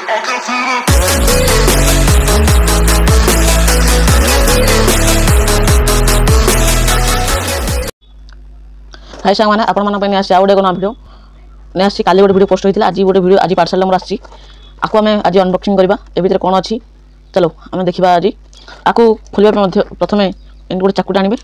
हाय सांग मैंने आपण मन आसी आउ गोटे भिडियो नहीं आसी काली गोटे भिडियो पोस्ट होता आज गोटे भिडियो आज पार्सल नंबर आसी आपको आम आज अनबॉक्सिंग करवा ए भितर कौन अच्छी चलो आम देखा आज आपको खोलिया प्रथम गोटे चाकुटा आनिबे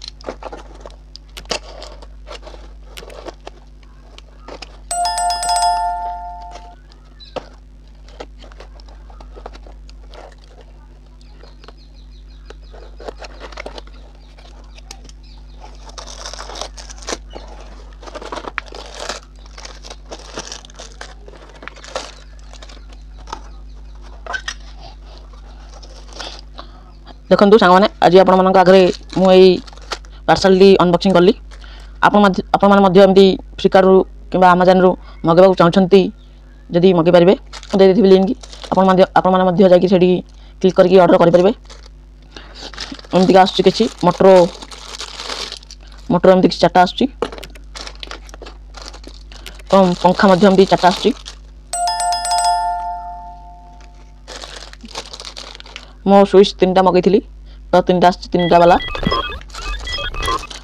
देखु सांग मैंने आज आपण आगे मुझे पार्सल टी अनबॉक्सिंग कली आपमती फ्लिपकार्ट रु कि अमेजन रु मगेबा चाहते जदि मगे पारे दे देती लिंक आपण क्लिक करके ऑर्डर करेंगे एमती आस कि मोटरो मोटर एमती चार्टा आस पंखा एमती चार्टा आस मो स्विच 3टा मगई तो 3टा 3टा वाला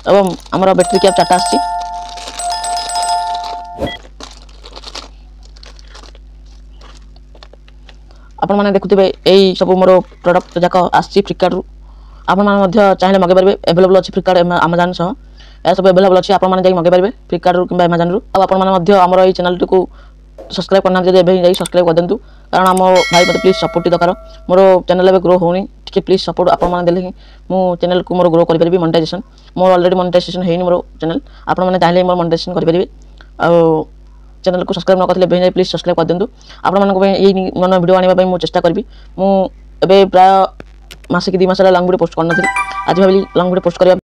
एवं आमर बैटरी कैप 4टा आसी आपण माने देखुथिबे एई सब मोर प्रोडक्ट जाक आसी फ्लिपकार्ट रु आपण माने चाहे मगे पारे अवेलेबल अच्छी फ्लिपकार्ट अमेजन सह या सब अवेलेबल अच्छी आपण माने मगे पारे फ्लिपकार्ट रु कि अमेजन रु आपण माने आमर एई चैनल को सब्सक्राइब करना जब एवं सब्सक्राइब कर दिंतु कारण आम भाई मत प्लीज सपोर्ट दरकार मोर चैनल एवं ग्रो होनी टी प्लीज सपोर्ट आपने मो चैनल को मोर ग्रो करेंगे मोनेटाइजेशन मोर ऑलरेडी मोनेटाइजेशन है मोर चैनल आपने चाहे मोर मोनेटाइजेशन करेंगे चैनल को सब्सक्राइब न करते प्लीज सब्सक्राइब कर दिंतु आपको ये नुआ वीडियो आने मुझे चेष्टा करी मुझे प्राय मासे कि 2 मास लॉन्ग वीडियो पोस्ट करना आज भाई लॉन्ग वीडियो पोस्ट करवा